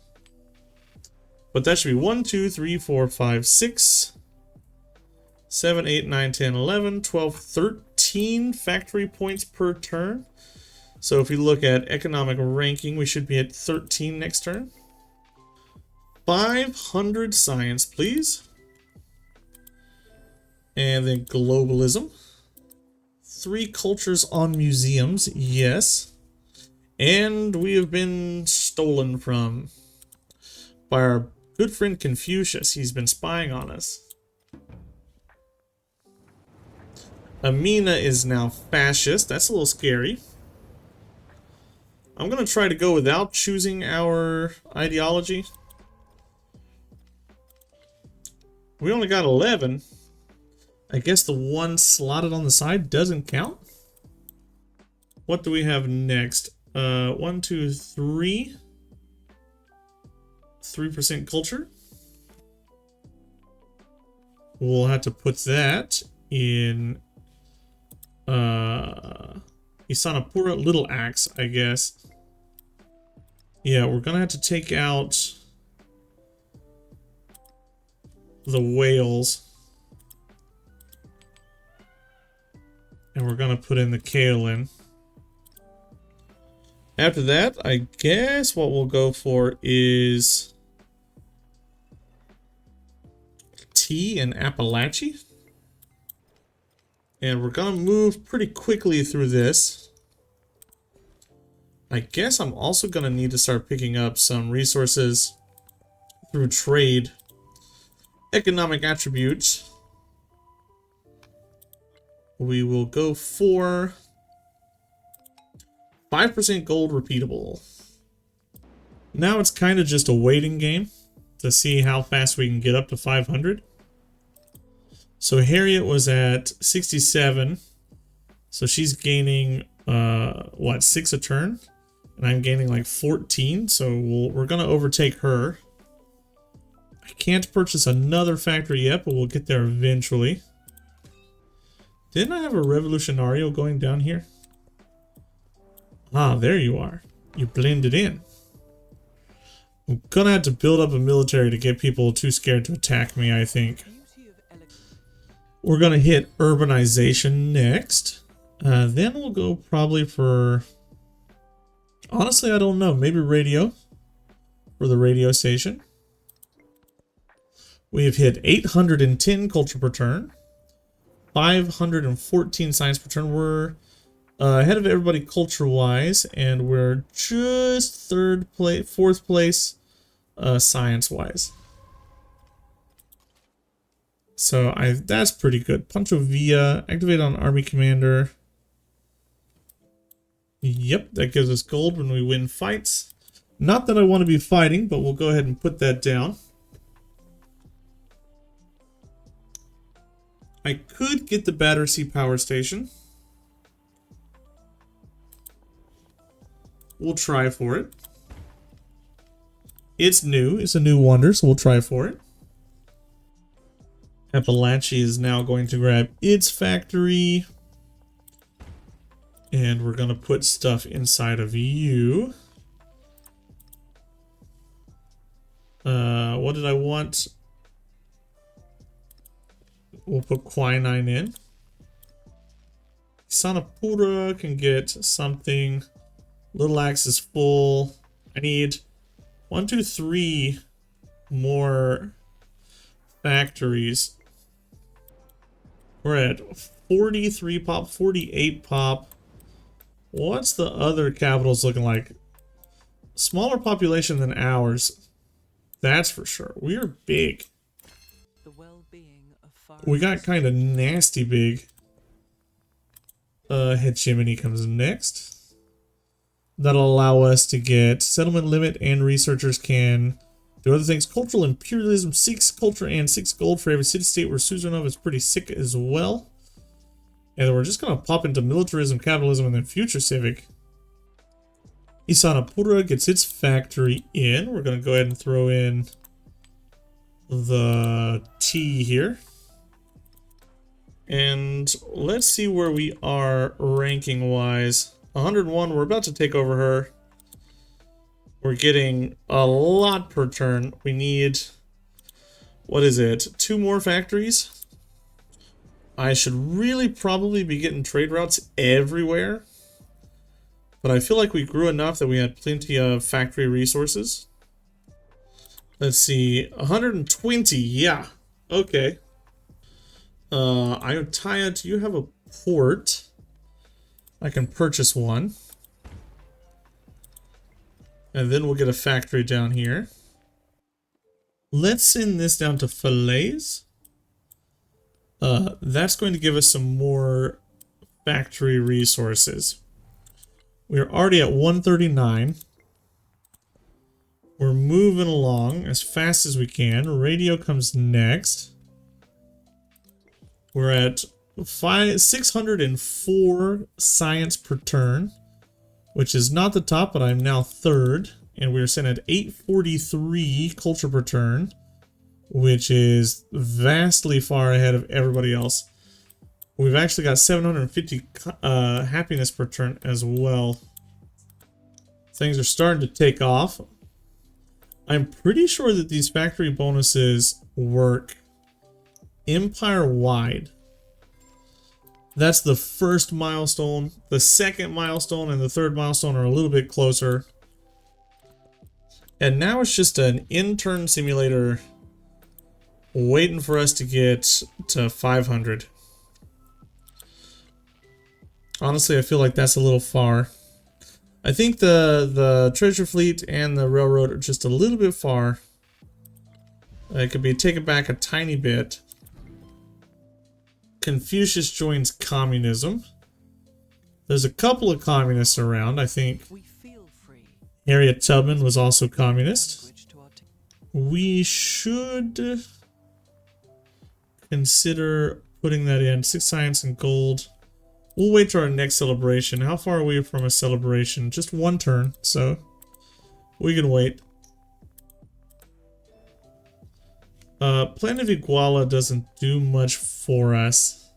But that should be 1, 2, 3, 4, 5, 6, 7, 8, 9, 10, 11, 12, 13 factory points per turn. So if we look at economic ranking, we should be at 13 next turn. 500 science, please. And then globalism. 3 cultures on museums, yes. And we have been stolen from by our good friend Confucius. He's been spying on us. Amina is now fascist. That's a little scary. I'm going to try to go without choosing our ideology. We only got 11. I guess the one slotted on the side doesn't count. What do we have next? 1, 2, 3. 3% culture. We'll have to put that in Isanapura Little Axe, I guess. Yeah, we're gonna have to take out the whales. And we're gonna put in the kaolin. After that, I guess what we'll go for is tea and Appalachia. And we're gonna move pretty quickly through this. I guess I'm also gonna need to start picking up some resources through trade. Economic attributes. We will go for 5% gold repeatable. Now it's kind of just a waiting game to see how fast we can get up to 500. So Harriet was at 67. So she's gaining, what, 6 a turn? And I'm gaining like 14. So we're going to overtake her. I can't purchase another factory yet, but we'll get there eventually. Didn't I have a Revolutionario going down here? Ah, there you are. You blended in. I'm gonna have to build up a military to get people too scared to attack me, I think. We're gonna hit urbanization next. Then we'll go probably for... Honestly, I don't know. Maybe radio. For the radio station. We have hit 810 culture per turn. 514 science per turn. We're ahead of everybody culture-wise, and we're just fourth place science-wise. So that's pretty good. Pancho Villa, activate on Army Commander. Yep, that gives us gold when we win fights. Not that I want to be fighting, but we'll go ahead and put that down. I could get the Battersea Power Station. We'll try for it. It's new. It's a new wonder, so we'll try for it. Appalachia is now going to grab its factory. And we're going to put stuff inside of you. What did I want? We'll put quinine in. Sanapura can get something. Little Axe is full. I need 1, 2, 3 more factories. We're at 43 pop, 48 pop. What's the other capitals looking like? Smaller population than ours. That's for sure. We are big. The well-being of We got kind of nasty big. Hegemony comes next. That'll allow us to get settlement limit, and researchers can do other things. Cultural imperialism, 6 culture and 6 gold for every city-state where Suzerainov is pretty sick as well. And then we're just going to pop into militarism, capitalism, and then future civic. Isanapura gets its factory in. We're going to go ahead and throw in the T here. And let's see where we are ranking-wise. 101, we're about to take over her. We're getting a lot per turn. We need, what is it, 2 more factories? I should really probably be getting trade routes everywhere. But I feel like we grew enough that we had plenty of factory resources. Let's see, 120, yeah, okay. Ayutthaya, do you have a port? I can purchase one. And then we'll get a factory down here. Let's send this down to Falaise. That's going to give us some more factory resources. We're already at 139. We're moving along as fast as we can. Radio comes next. We're at 604 science per turn, which is not the top, but I'm now 3rd. And we're sitting at 843 culture per turn, which is vastly far ahead of everybody else. We've actually got 750 happiness per turn as well. Things are starting to take off. I'm pretty sure that these factory bonuses work empire-wide. That's the first milestone. The second milestone and the third milestone are a little bit closer. And now it's just an intern simulator waiting for us to get to 500. Honestly, I feel like that's a little far. I think the treasure fleet and the railroad are just a little bit far. It could be taken back a tiny bit. Confucius joins communism. There's a couple of communists around, I think. Harriet Tubman was also communist. We should consider putting that in. 6 science and gold. We'll wait till our next celebration. How far are we from a celebration? Just 1 turn, so we can wait. Plan of Iguala doesn't do much for us.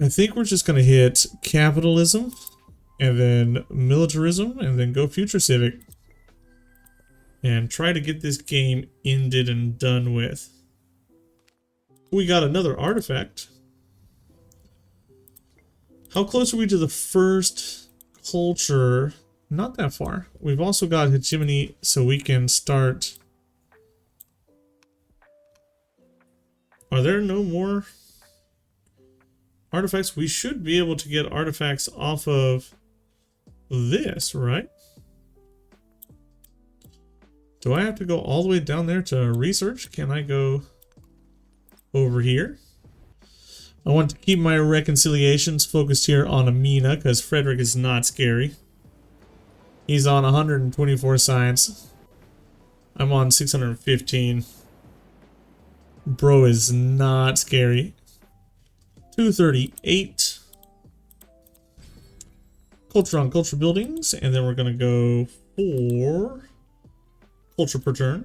I think we're just gonna hit capitalism, and then militarism, and then go future civic. And try to get this game ended and done with. We got another artifact. How close are we to the first culture? Not that far. We've also got hegemony, so we can start. Are there no more artifacts? We should be able to get artifacts off of this, right? Do I have to go all the way down there to research? Can I go over here? I want to keep my reconciliations focused here on Amina, because Friedrich is not scary. He's on 124 science. I'm on 615. Bro is not scary. 238. Culture on culture buildings, and then we're going to go for culture per turn.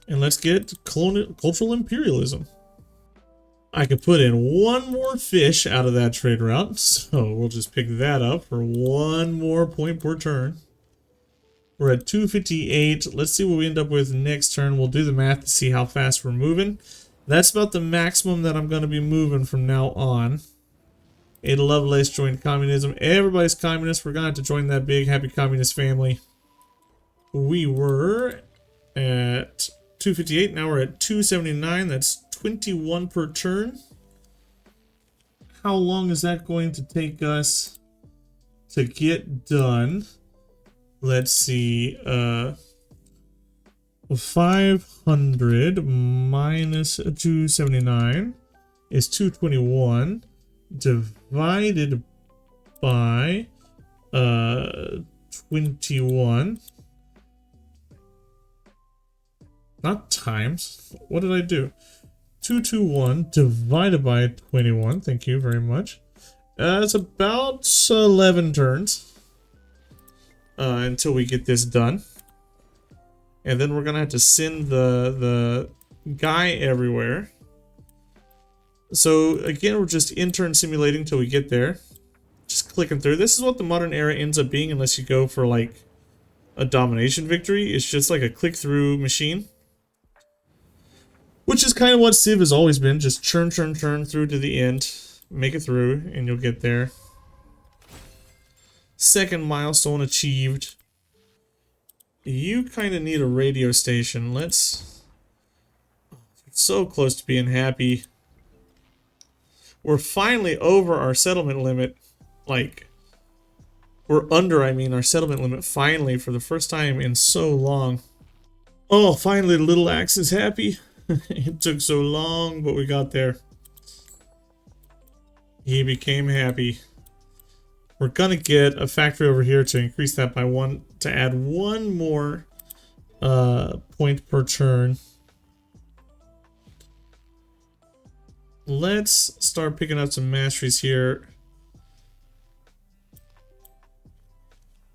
And let's get cultural imperialism. I could put in one more fish out of that trade route, so we'll just pick that up for one more point per turn. We're at 258. Let's see what we end up with next turn. We'll do the math to see how fast we're moving. That's about the maximum that I'm going to be moving from now on. Ada Lovelace joined communism. Everybody's communist. We're going to have to join that big happy communist family. We were at 258. Now we're at 279. That's 21 per turn. How long is that going to take us to get done? Let's see. 500 minus 279 is 221 divided by 21. Not times. What did I do? 221 divided by 21. Thank you very much. It's about 11 turns until we get this done. And then we're going to have to send the guy everywhere. So again, we're just intern simulating until we get there. Just clicking through. This is what the modern era ends up being unless you go for like a domination victory. It's just like a click through machine. Which is kind of what Civ has always been. Just churn, churn, churn through to the end. Make it through, and you'll get there. Second milestone achieved. You kind of need a radio station. Let's... So close to being happy. We're finally over our settlement limit. Like, we're under, I mean, our settlement limit finally for the first time in so long. Oh, finally Little Axe is happy. It took so long, but we got there. He became happy. We're gonna get a factory over here to increase that by one, to add one more point per turn. Let's start picking up some masteries here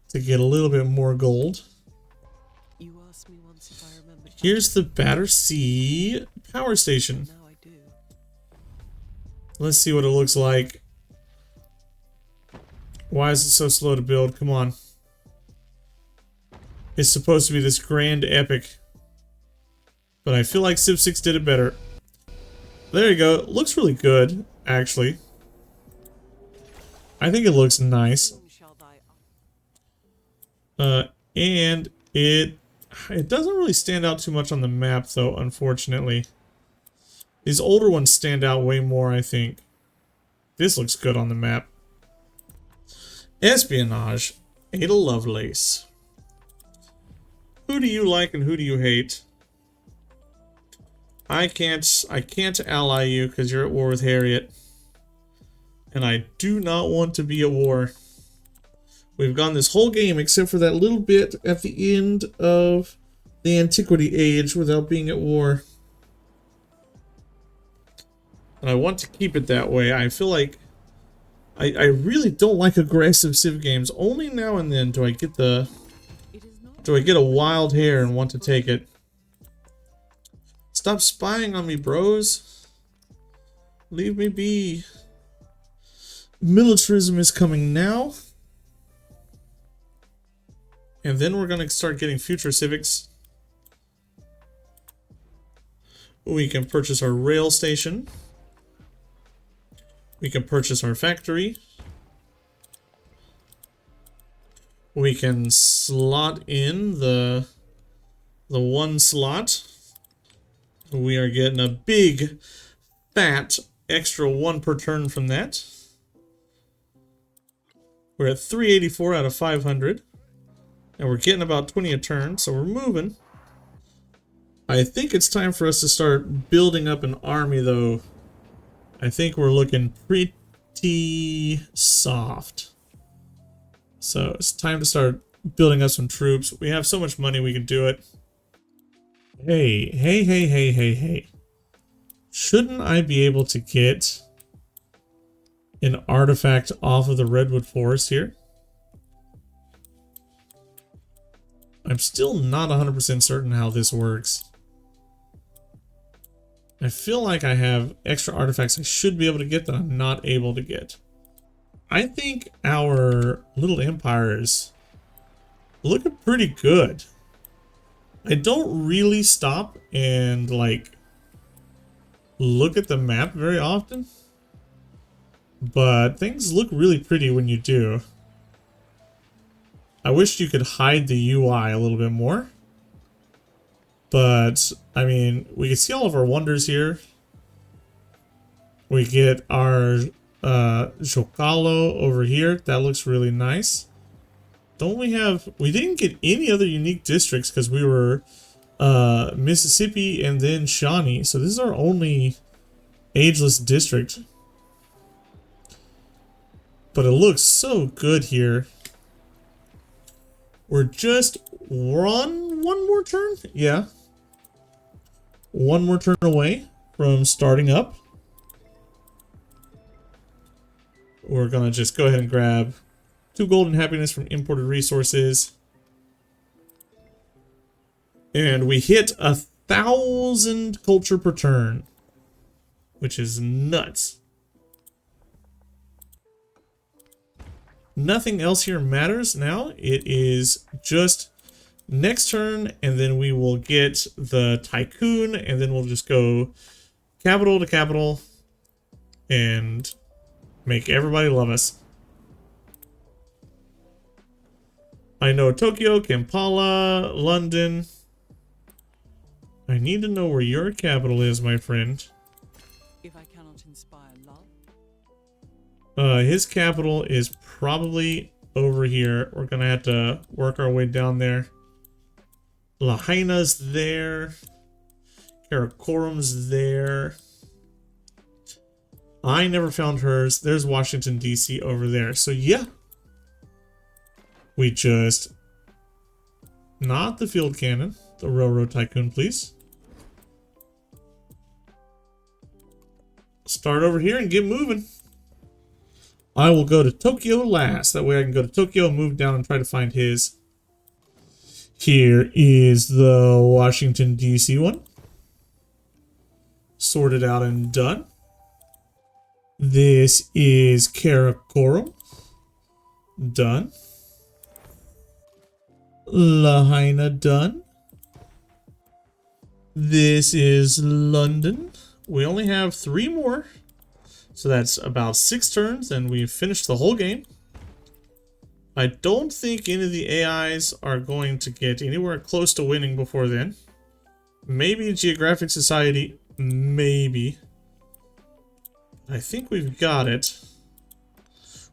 to get a little bit more gold. You asked me once if I remembered. Here's the Battersea power station. Now I do. Let's see what it looks like. Why is it so slow to build? Come on. It's supposed to be this grand epic. But I feel like Civ 6 did it better. There you go. It looks really good, actually. I think it looks nice. And it doesn't really stand out too much on the map, though, unfortunately. These older ones stand out way more, I think. This looks good on the map. Espionage. Ada Lovelace. Who do you like and who do you hate? I can't ally you because you're at war with Harriet. And I do not want to be at war. We've gone this whole game except for that little bit at the end of the Antiquity Age without being at war. And I want to keep it that way. I feel like I really don't like aggressive Civ games. Only now and then do I get the Do I get a wild hair and want to take it? Stop spying on me, bros. Leave me be. Militarism is coming now. And then we're going to start getting future civics. We can purchase our rail station. We can purchase our factory. We can slot in the one slot. We are getting a big, fat, extra 1 per turn from that. We're at 384 out of 500. And we're getting about 20 a turn, so we're moving. I think it's time for us to start building up an army, though. I think we're looking pretty soft. So it's time to start building up some troops. We have so much money we can do it. Hey. Shouldn't I be able to get an artifact off of the Redwood Forest here? I'm still not 100% certain how this works. I feel like I have extra artifacts I should be able to get that I'm not able to get. I think our little empires looking pretty good. I don't really stop and like look at the map very often, but things look really pretty when you do. I wish you could hide the UI a little bit more, but I mean, we can see all of our wonders here. We get our Jocalo over here. That looks really nice. Don't we have... We didn't get any other unique districts because we were Mississippi and then Shawnee. So this is our only ageless district. But it looks so good here. We're just one more turn? Yeah. One more turn away from starting up. We're gonna just go ahead and grab 2 golden happiness from imported resources. And we hit 1,000 culture per turn, which is nuts. Nothing else here matters now. It is just next turn, and then we will get the tycoon, and then we'll just go capital to capital and make everybody love us. I know Tokyo, Kampala, London. I need to know where your capital is, my friend. If I cannot inspire love. His capital is probably over here. We're gonna have to work our way down there. Lahaina's there. Karakorum's there. I never found hers. There's Washington, D.C. over there. So yeah. We just... Not the field cannon. The railroad tycoon, please. Start over here and get moving. I will go to Tokyo last. That way I can go to Tokyo and move down and try to find his. Here is the Washington, D.C. one. Sorted out and done. This is Karakorum. Done. Lahaina done. This is London. We only have 3 more. So that's about 6 turns and we've finished the whole game. I don't think any of the AIs are going to get anywhere close to winning before then. Maybe Geographic Society. Maybe. I think we've got it.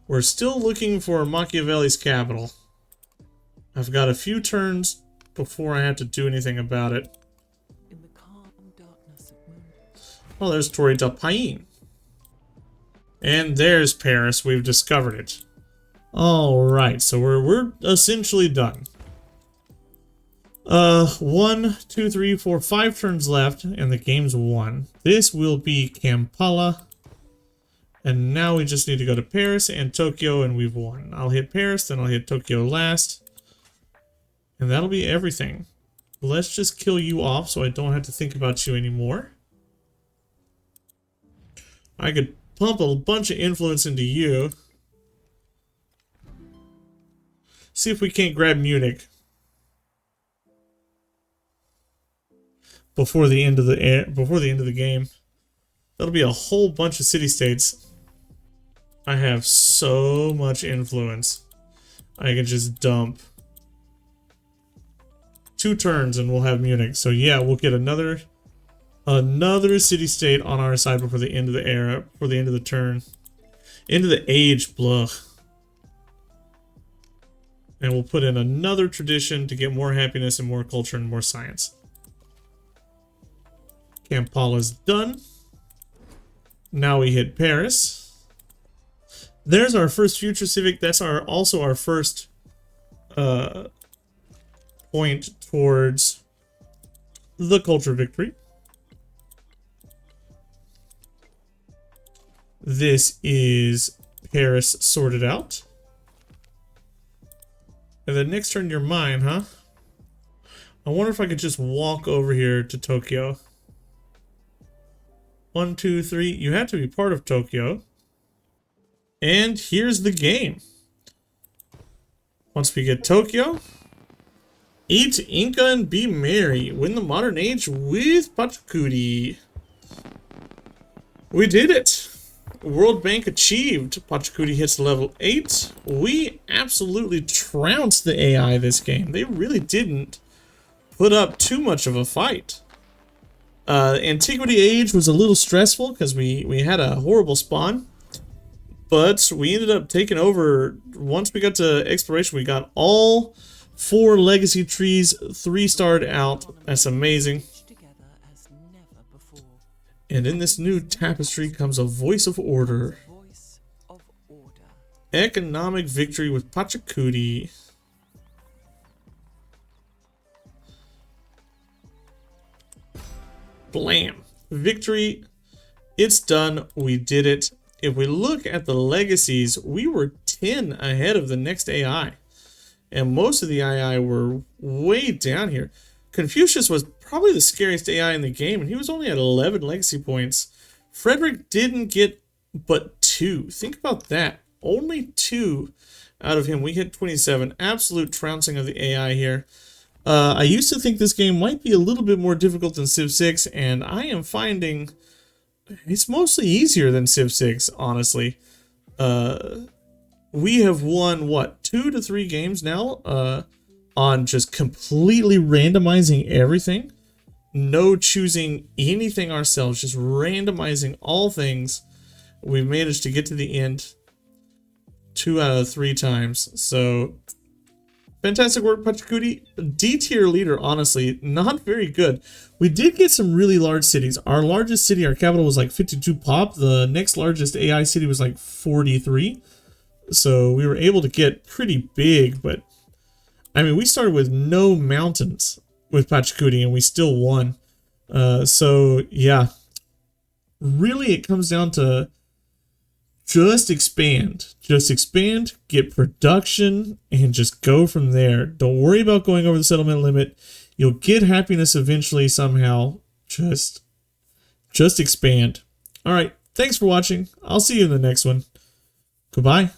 We're still looking for Machiavelli's capital. I've got a few turns before I have to do anything about it. In the calm darkness of moon. Oh, there's Torre del Paine. And there's Paris. We've discovered it. Alright, so we're essentially done. 1, 2, 3, 4, 5 turns left, and the game's won. This will be Kampala. And now we just need to go to Paris and Tokyo, and we've won. I'll hit Paris, then I'll hit Tokyo last. And that'll be everything. Let's just kill you off so I don't have to think about you anymore. I could pump a bunch of influence into you. See if we can't grab Munich before the end of the game. That'll be a whole bunch of city-states. I have so much influence. I can just dump 2 turns and we'll have Munich. So yeah, we'll get another city-state on our side before the end of the era, before the end of the turn. End of the age, blah. And we'll put in another tradition to get more happiness and more culture and more science. Kampala's done. Now we hit Paris. There's our first future civic. That's also our first point towards the culture victory. This is Paris sorted out. And then next turn you're mine, huh? I wonder if I could just walk over here to Tokyo. 1, 2, 3. You have to be part of Tokyo. And here's the game. Once we get Tokyo, eat Inca and be merry. Win the modern age with Pachacudi. We did it. World Bank achieved. Pachacudi hits level 8. We absolutely trounced the AI this game. They really didn't put up too much of a fight. Antiquity Age was a little stressful because we had a horrible spawn. But we ended up taking over. Once we got to exploration, we got all 4 legacy trees 3-starred out. That's amazing. And in this new tapestry comes a voice of order. Economic victory with Pachacudi. Blam. Victory. It's done. We did it. If we look at the legacies, we were 10 ahead of the next AI. And most of the AI were way down here. Confucius was probably the scariest AI in the game, and he was only at 11 legacy points. Friedrich didn't get but 2. Think about that. Only 2 out of him. We hit 27. Absolute trouncing of the AI here. I used to think this game might be a little bit more difficult than Civ 6, and I am finding it's mostly easier than Civ 6, honestly. We have won, what, 2 to 3 games now on just completely randomizing everything. No choosing anything ourselves, just randomizing all things. We've managed to get to the end 2 out of 3 times. So, fantastic work, Pachacudi. D-tier leader, honestly, not very good. We did get some really large cities. Our largest city, our capital, was like 52 pop. The next largest AI city was like 43. So we were able to get pretty big, but I mean, we started with no mountains with Pachacudi and we still won. So yeah, really it comes down to just expand, get production, and just go from there. Don't worry about going over the settlement limit. You'll get happiness eventually somehow. Just expand. All right. Thanks for watching. I'll see you in the next one. Goodbye.